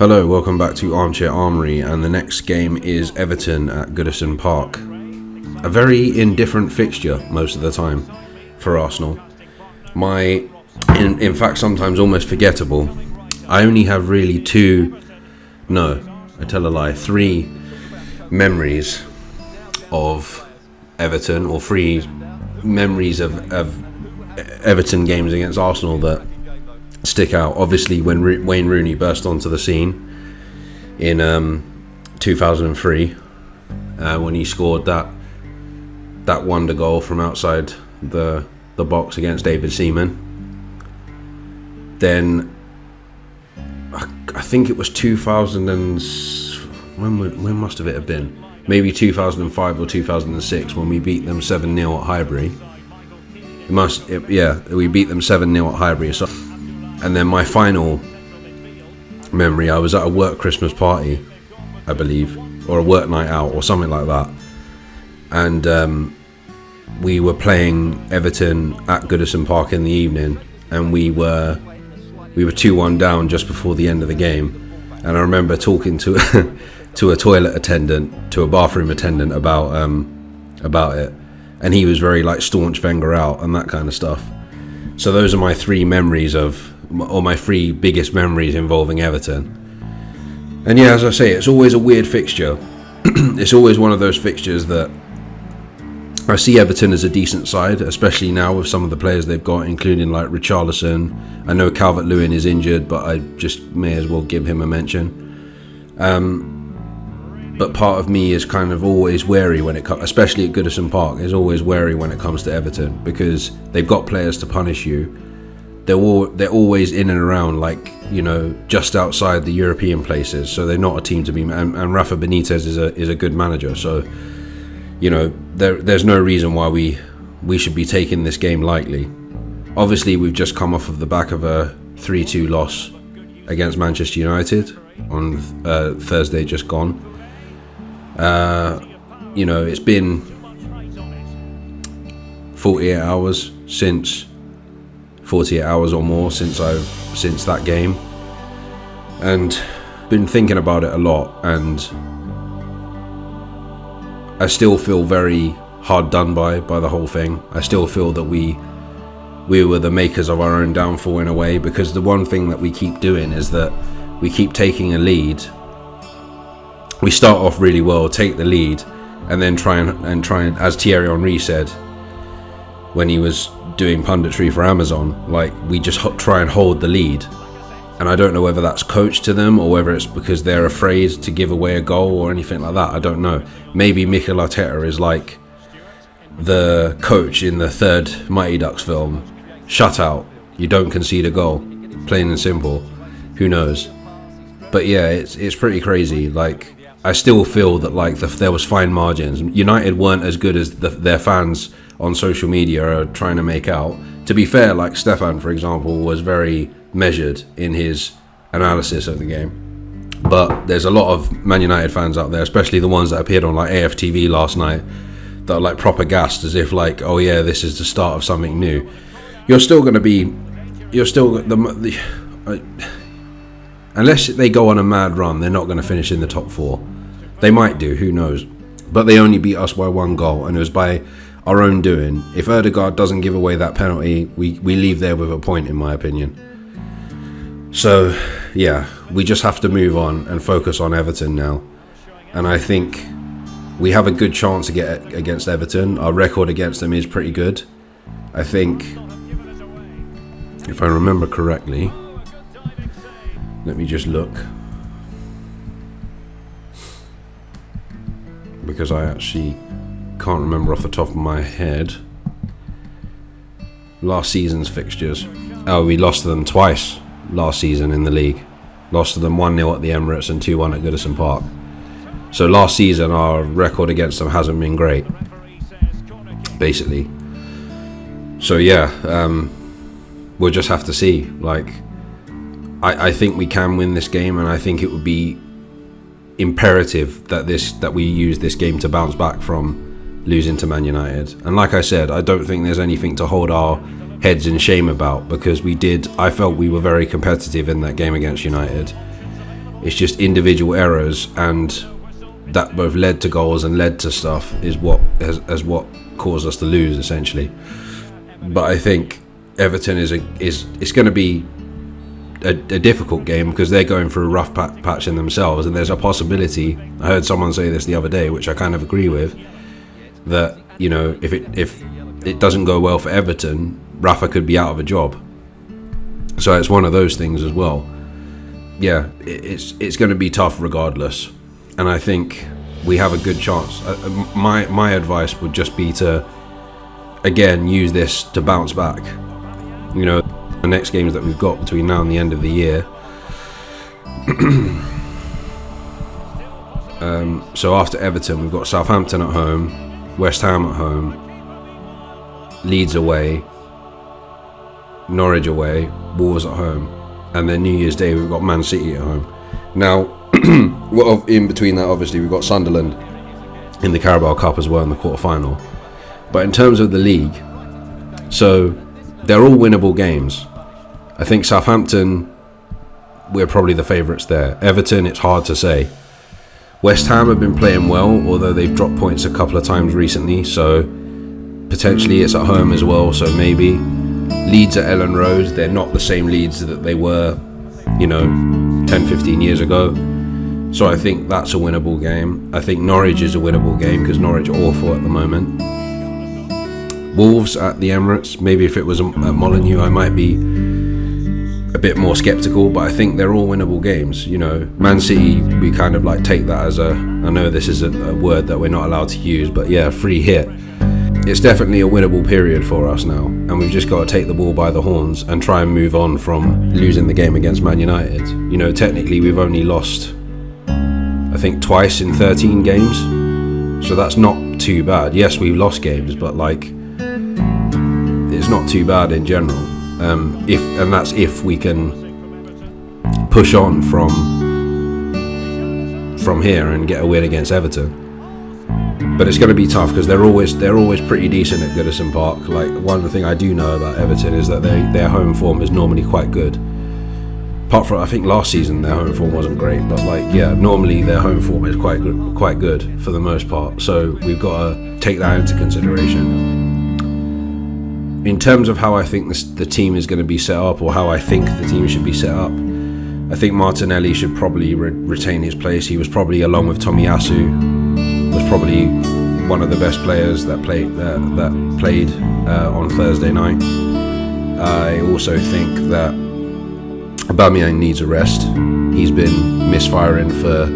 Hello, welcome back to Armchair Armory, and the next game is Everton at Goodison Park. A very indifferent fixture most of the time for Arsenal. In fact, sometimes almost forgettable. I only have really three memories of Everton, or three memories of Everton games against Arsenal that stick out. Obviously, when Wayne Rooney burst onto the scene in 2003, when he scored that wonder goal from outside the box against David Seaman. Then I think it was 2000 and when must have it have been? Maybe 2005 or 2006 when we beat them 7-0 at Highbury. We beat them 7-0 at Highbury. So, and then my final memory, I was at a work Christmas party, I believe, or a work night out or something like that, and we were playing Everton at Goodison Park in the evening, and we were 2-1 down just before the end of the game. And I remember talking to to a bathroom attendant about it, and he was very like staunch Wenger out and that kind of stuff. So those are my three biggest memories involving Everton. And yeah, as I say, it's always a weird fixture. It's always one of those fixtures that I see Everton as a decent side, especially now with some of the players they've got, including like Richarlison. I know Calvert-Lewin is injured, but I just may as well give him a mention. But part of me is kind of always wary when it comes, especially at Goodison Park, is always wary when it comes to Everton, because they've got players to punish you. They're always in and around, like, you know, just outside the European places, so they're not a team to be. And Rafa Benitez is a good manager, so you know there's no reason why we should be taking this game lightly. Obviously, we've just come off of the back of a 3-2 loss against Manchester United on Thursday just gone. You know, it's been 48 hours or more since that game, and been thinking about it a lot, and I still feel very hard done by the whole thing. I still feel that we were the makers of our own downfall in a way, because the one thing that we keep doing is that we keep taking a lead. We start off really well, take the lead, and then try and, as Thierry Henry said when he was doing punditry for Amazon, like, we just try and hold the lead. And I don't know whether that's coached to them or whether it's because they're afraid to give away a goal or anything like that. I don't know. Maybe Mikel Arteta is like the coach in the third Mighty Ducks film. Shut out. You don't concede a goal. Plain and simple. Who knows? But yeah, it's pretty crazy. Like, I still feel that like there was fine margins. United weren't as good as their fans on social media are trying to make out. To be fair, like Stefan, for example, was very measured in his analysis of the game. But there's a lot of Man United fans out there, especially the ones that appeared on like AFTV last night, that are like proper gassed, as if like, oh yeah, this is the start of something new. Unless they go on a mad run, they're not going to finish in the top four. They might do, who knows. But they only beat us by one goal, and it was by our own doing. If Ødegaard doesn't give away that penalty, we leave there with a point, in my opinion. So, yeah, we just have to move on and focus on Everton now. And I think we have a good chance to get against Everton. Our record against them is pretty good. I think, if I remember correctly, let me just look, because I actually can't remember off the top of my head last season's fixtures. Oh, we lost to them twice last season in the league. Lost to them 1-0 at the Emirates and 2-1 at Goodison Park. So last season our record against them hasn't been great, basically. So yeah, we'll just have to see. Like, I think we can win this game, and I think it would be imperative that we use this game to bounce back from losing to Man United. And like I said, I don't think there's anything to hold our heads in shame about, because I felt we were very competitive in that game against United. It's just individual errors, and that both led to goals and led to stuff is what what caused us to lose essentially. But I think Everton is going to be a difficult game because they're going through a rough patch in themselves, and there's a possibility. I heard someone say this the other day, which I kind of agree with, that if it doesn't go well for Everton, Rafa could be out of a job. So it's one of those things as well. Yeah, it's going to be tough regardless, and I think we have a good chance. My advice would just be to again use this to bounce back. The next games that we've got between now and the end of the year. So after Everton, we've got Southampton at home, West Ham at home, Leeds away, Norwich away, Wolves at home, and then New Year's Day we've got Man City at home. Now, in between that, obviously we've got Sunderland in the Carabao Cup as well in the quarter-final. But in terms of the league, so they're all winnable games. I think Southampton, we're probably the favourites there. Everton, it's hard to say. West Ham have been playing well, although they've dropped points a couple of times recently, so potentially it's at home as well, so maybe. Leeds at Ellen Road, they're not the same Leeds that they were, 10-15 years ago. So I think that's a winnable game. I think Norwich is a winnable game because Norwich are awful at the moment. Wolves at the Emirates, maybe if it was at Molineux I might be a bit more sceptical, but I think they're all winnable games. Man City, we kind of take that as I know this is a word that we're not allowed to use, but yeah, free hit. It's definitely a winnable period for us now, and we've just got to take the ball by the horns and try and move on from losing the game against Man United. Technically we've only lost, I think, twice in 13 games, so that's not too bad. Yes, we've lost games, but it's not too bad in general. That's if we can push on from here and get a win against Everton. But it's going to be tough because they're always pretty decent at Goodison Park. One thing I do know about Everton is that their home form is normally quite good. Apart from, I think last season their home form wasn't great, but normally their home form is quite good for the most part. So we've got to take that into consideration. In terms of how I think the team is going to be set up, or how I think the team should be set up, I think Martinelli should probably retain his place. He was probably, along with Tomiyasu, was probably one of the best players that played on Thursday night. I also think that Aubameyang needs a rest. He's been misfiring for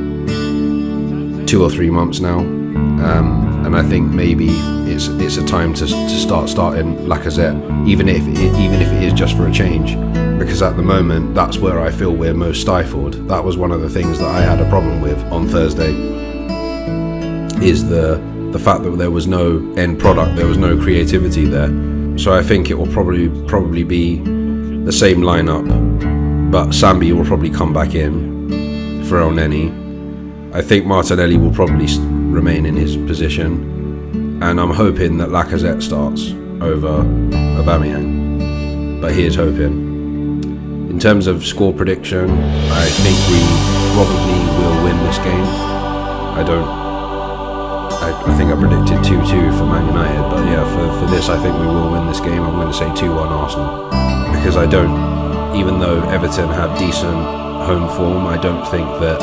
2 or 3 months now, and I think maybe it's a time to starting Lacazette, even if it is just for a change, because at the moment that's where I feel we're most stifled. That was one of the things that I had a problem with on Thursday, is the fact that there was no end product, there was no creativity there. So I think it will probably be the same lineup, but Sambi will probably come back in for El Neni. I think Martinelli will probably remain in his position, and I'm hoping that Lacazette starts over Aubameyang, but here's hoping. In terms of score prediction, I think we probably will win this game. I think I predicted 2-2 for Man United, but yeah, for this I think we will win this game. I'm going to say 2-1 Arsenal, because even though Everton have decent home form, I don't think that,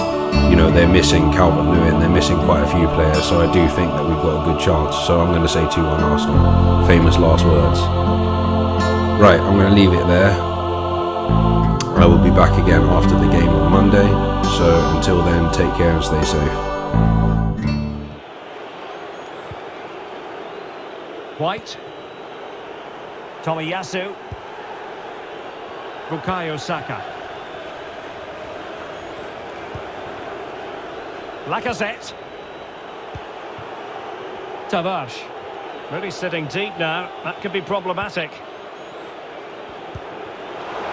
they're missing Calvert-Lewin, they're missing quite a few players, so I do think that we've got a good chance. So I'm going to say 2-1 Arsenal. Famous last words. Right, I'm going to leave it there. I will be back again after the game on Monday, so until then, take care and stay safe. White, Tomiyasu, Bukayo Saka, Lacazette, Tavares, really sitting deep now, that could be problematic.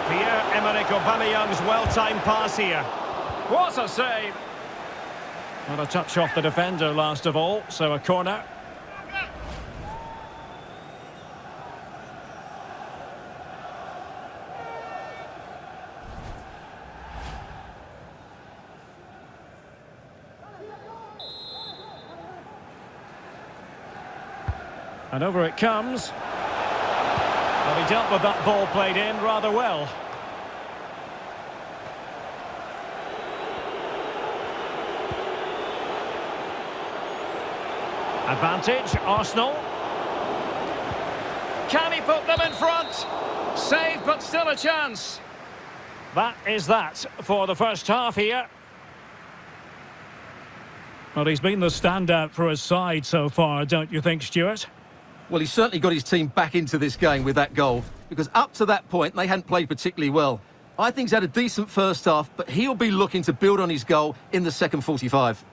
Pierre-Emerick Aubameyang's well-timed pass here. What a save! Not a touch off the defender last of all, so a corner. And over it comes. Well, he dealt with that ball played in rather well. Advantage, Arsenal. Can he put them in front? Save, but still a chance. That is that for the first half here. Well, he's been the standout for his side so far, don't you think, Stuart? Well, he's certainly got his team back into this game with that goal, because up to that point, they hadn't played particularly well. I think he's had a decent first half, but he'll be looking to build on his goal in the second 45.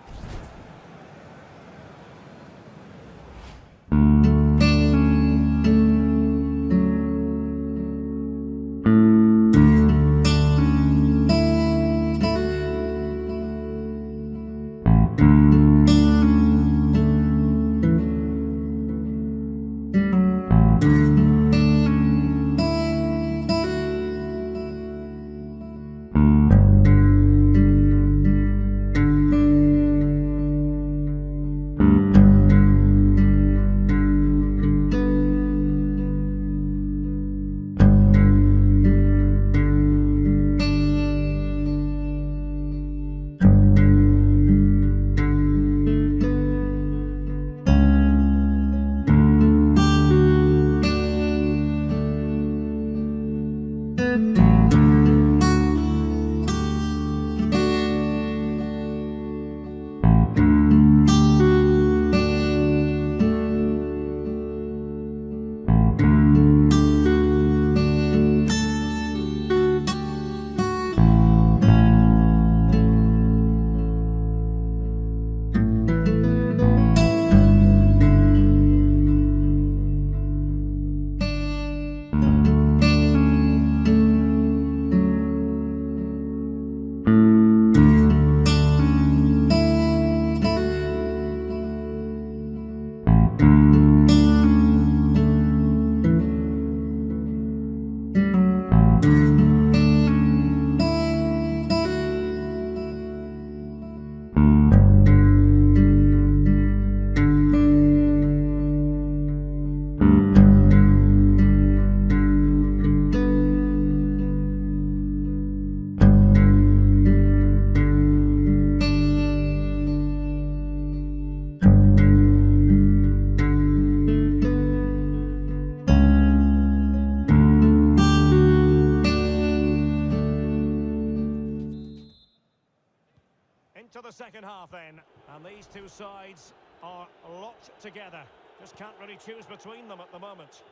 To the second half then, and these two sides are locked together. Just can't really choose between them at the moment.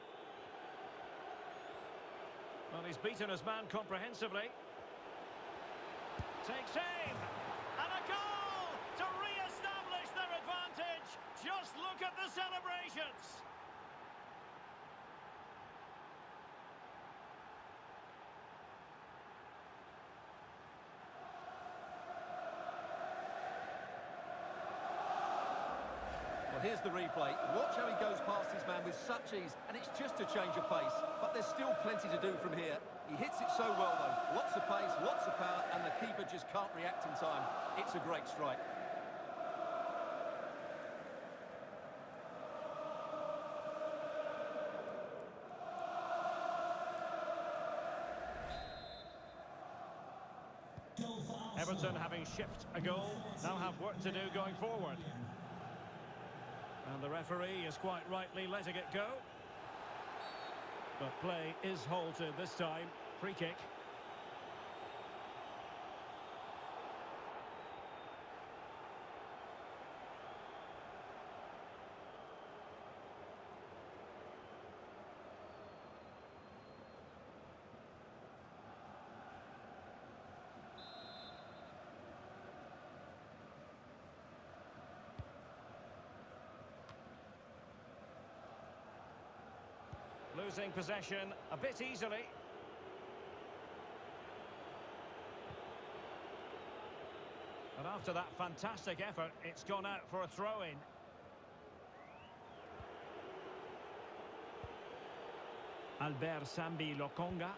Well, he's beaten his man comprehensively. Takes aim, and a goal to re-establish their advantage. Just look at the celebrations. Here's the replay. Watch how he goes past his man with such ease, and it's just a change of pace. But there's still plenty to do from here. He hits it so well, though. Lots of pace, lots of power, and the keeper just can't react in time. It's a great strike. Everton, having shipped a goal, now have work to do going forward. And the referee is quite rightly letting it go. But play is halted this time. Free kick. Losing possession a bit easily. And after that fantastic effort, it's gone out for a throw-in. Albert Sambi Lokonga.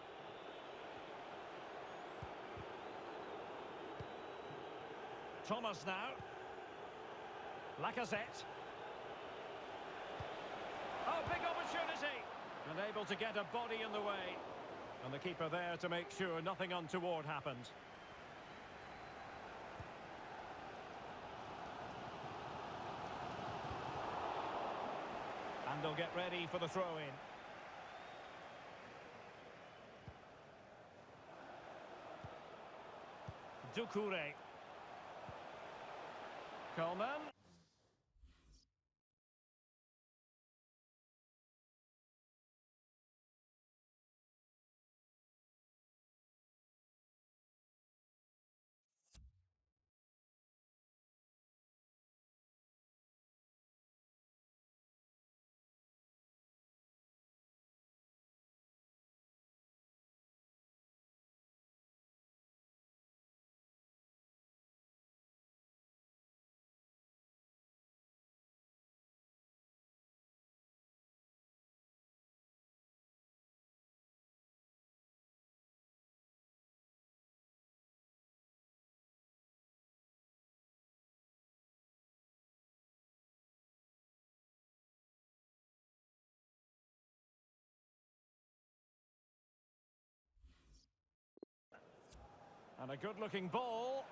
Thomas now. Lacazette. Oh, Unable to get a body in the way. And the keeper there to make sure nothing untoward happened. And they'll get ready for the throw-in. Doucouré. Coleman. And a good-looking ball.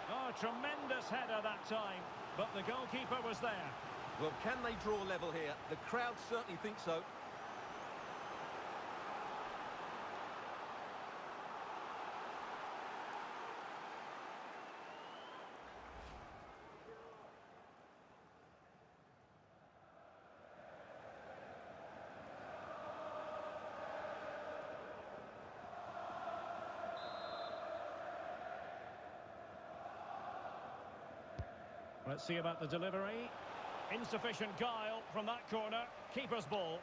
Oh, tremendous header that time. But the goalkeeper was there. Well, can they draw level here? The crowd certainly think so. Let's see about the delivery. Insufficient guile from that corner. Keeper's ball.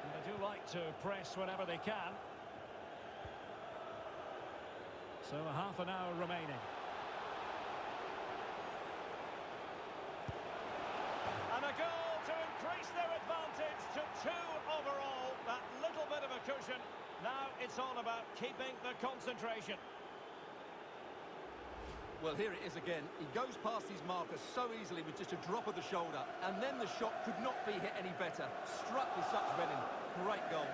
And they do like to press whenever they can. So half an hour remaining. And a goal to increase their advantage to 2 overall. That little bit of a cushion. Now it's all about keeping the concentration. Well, here it is again. He goes past his marker so easily with just a drop of the shoulder, and then the shot could not be hit any better. Struck with such venom. Great goal.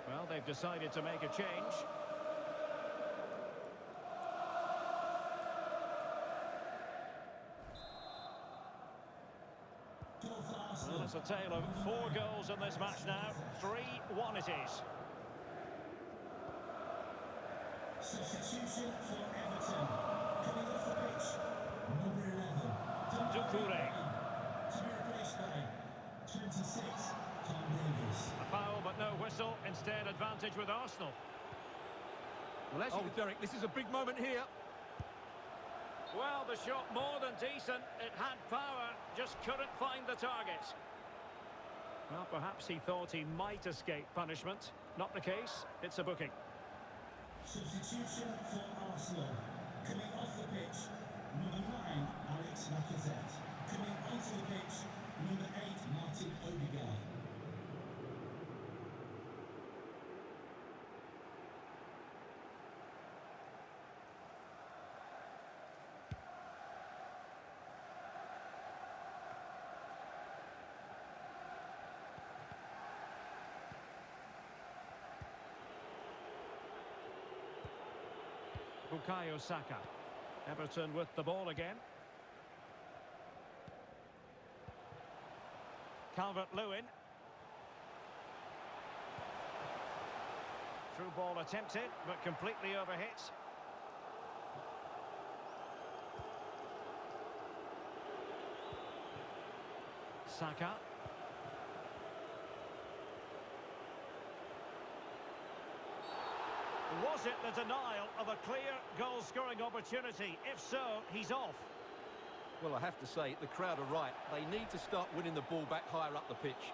Well, they've decided to make a change. Well, it's a tale of 4 goals in this match now. 3-1 it is. Substitution for Everton. Coming off the pitch, number 11. Doucouré. To be replaced by 26, Tom Davis. A foul, but no whistle. Instead, advantage with Arsenal. Well, actually, Derek, this is a big moment here. Well, the shot more than decent. It had power, just couldn't find the target. Well, perhaps he thought he might escape punishment. Not the case. It's a booking. Substitution for Arsenal. Coming off the pitch, number 9, Alex Lacazette. Coming onto the pitch, number 8, Martin Odegaard. Bukayo Saka. Everton with the ball again. Calvert-Lewin. Through ball attempted, but completely overhit. Saka. Was it the denial of a clear goal-scoring opportunity? If so, he's off. Well, I have to say, the crowd are right. They need to start winning the ball back higher up the pitch.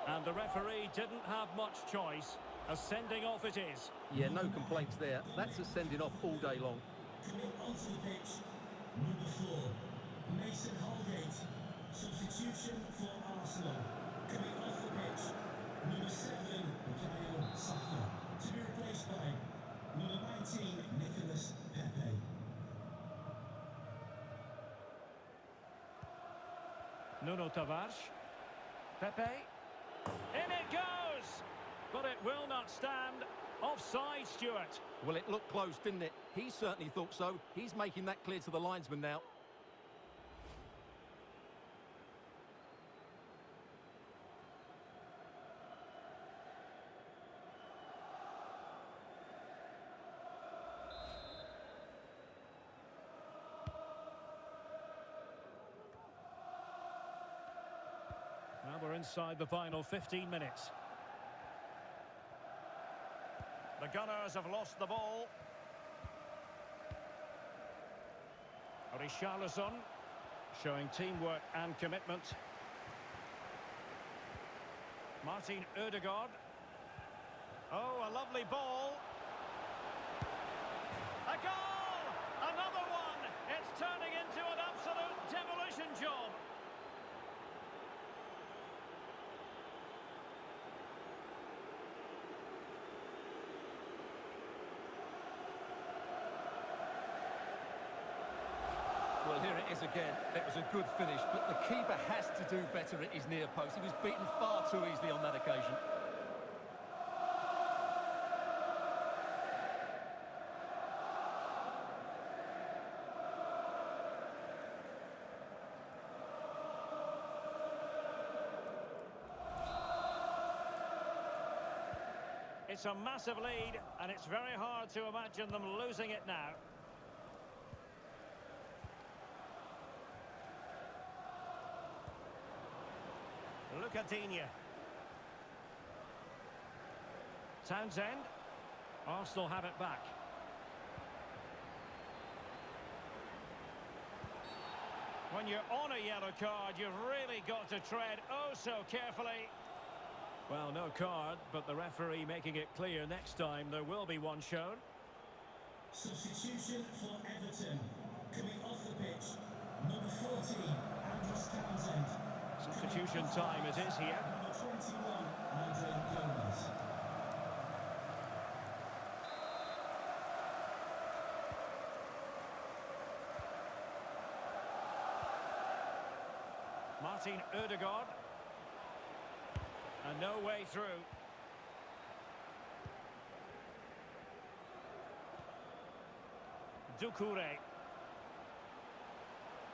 And the referee didn't have much choice. A sending off it is. Yeah, no complaints there. That's a sending off all day long. Coming onto the pitch, number 4, Mason Holgate. Substitution for Arsenal. Arsenal. Coming off the pitch, number 7, Bukayo Saka. To be replaced by number 19, Nicolas Pepe. Nuno Tavares. Pepe. In it goes! But it will not stand. Offside, Stuart. Well, it looked close, didn't it? He certainly thought so. He's making that clear to the linesman now. Now we're inside the final 15 minutes. The Gunners have lost the ball. Richarlison showing teamwork and commitment. Martin Ødegaard. Oh, a lovely ball. A goal! Another one! It's turning into an absolute demolition job. Well, here it is again. It was a good finish, but the keeper has to do better at his near post. He was beaten far too easily on that occasion. It's a massive lead, and it's very hard to imagine them losing it now. Lucadinha. Townsend. Arsenal have it back. When you're on a yellow card, you've really got to tread oh so carefully. Well, no card, but the referee making it clear next time there will be one shown. Substitution for Everton. Coming off the pitch, number 14, Andros Townsend. Substitution time it is here. Number 21, Andre Gomez. Martin Ødegaard. And no way through. Doucouré.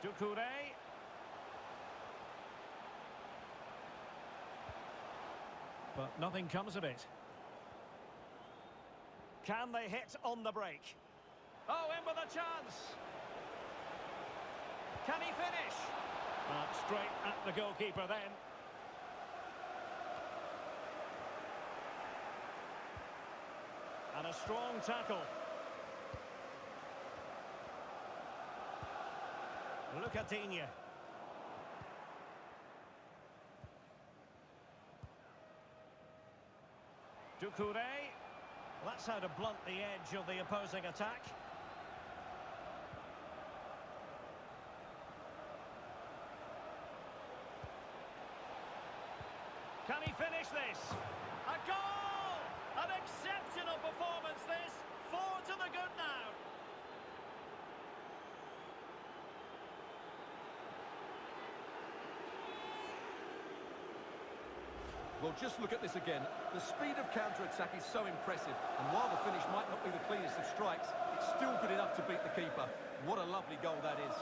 Doucouré. But nothing comes of it. Can they hit on the break? Oh, in with a chance. Can he finish? Straight at the goalkeeper then. And a strong tackle. Lucadinha. Doucouré. That's how to blunt the edge of the opposing attack. Can he finish this? A goal! An exceptional performance this. 4 to the good now. Well, just look at this again. The speed of counter-attack is so impressive, and while the finish might not be the cleanest of strikes, it's still good enough to beat the keeper. What a lovely goal that is.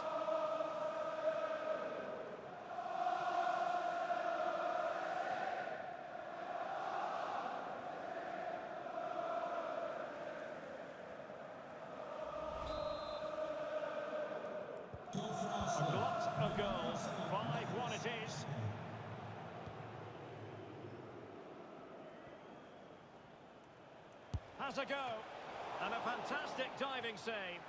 A lot of goals. 5-1 it is. Has a go. And a fantastic diving save.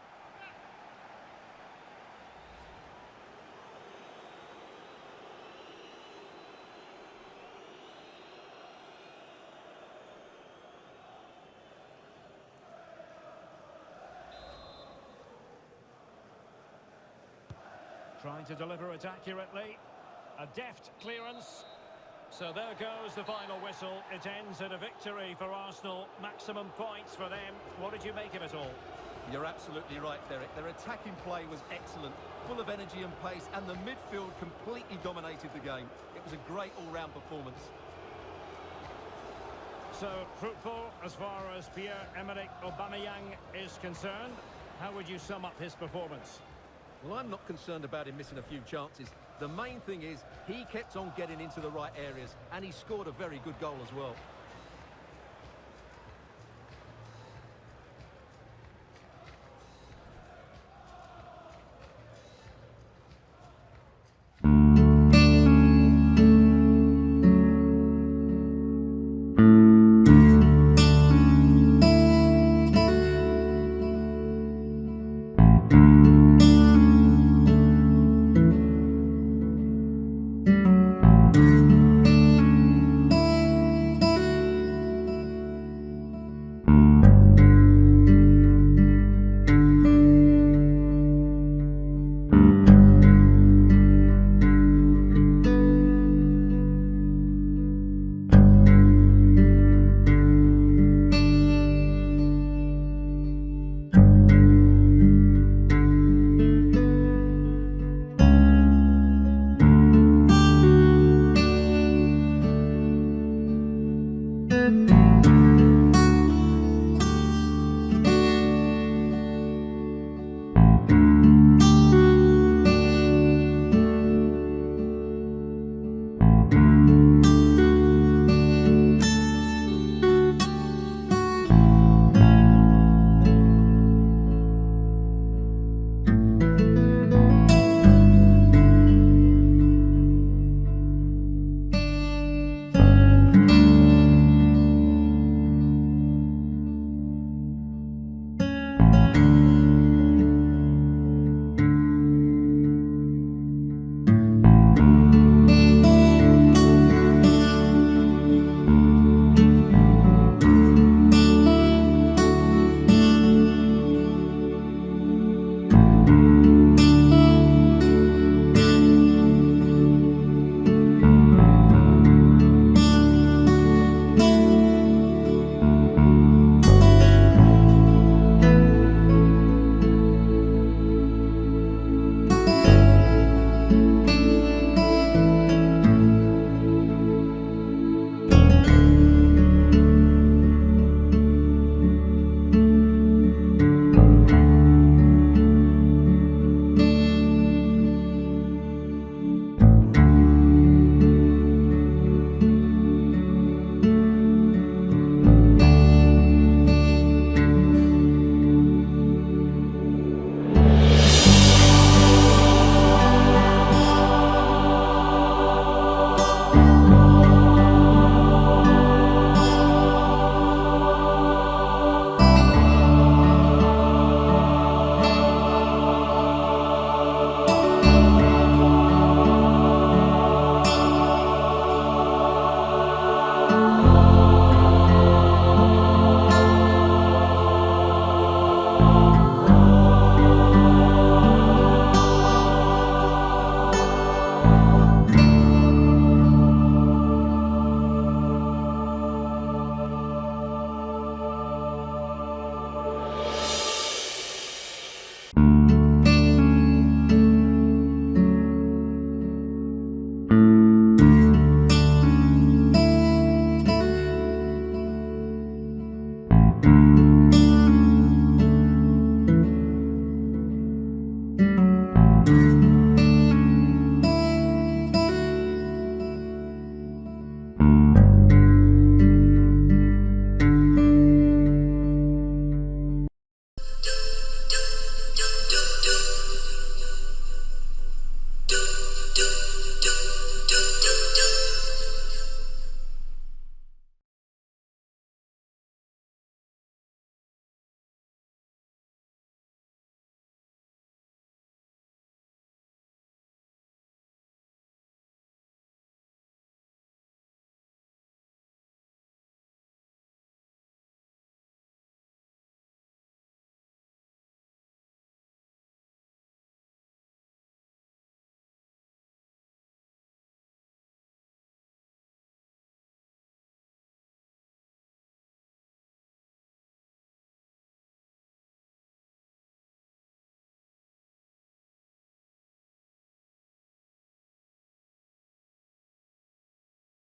Trying to deliver it accurately. A deft clearance. So there goes the final whistle. It ends in a victory for Arsenal. Maximum points for them. What did you make of it all? You're absolutely right, Derek. Their attacking play was excellent, full of energy and pace, and the midfield completely dominated the game. It was a great all-round performance. So, fruitful as far as Pierre-Emerick Aubameyang is concerned. How would you sum up his performance? Well, I'm not concerned about him missing a few chances. The main thing is he kept on getting into the right areas, and he scored a very good goal as well.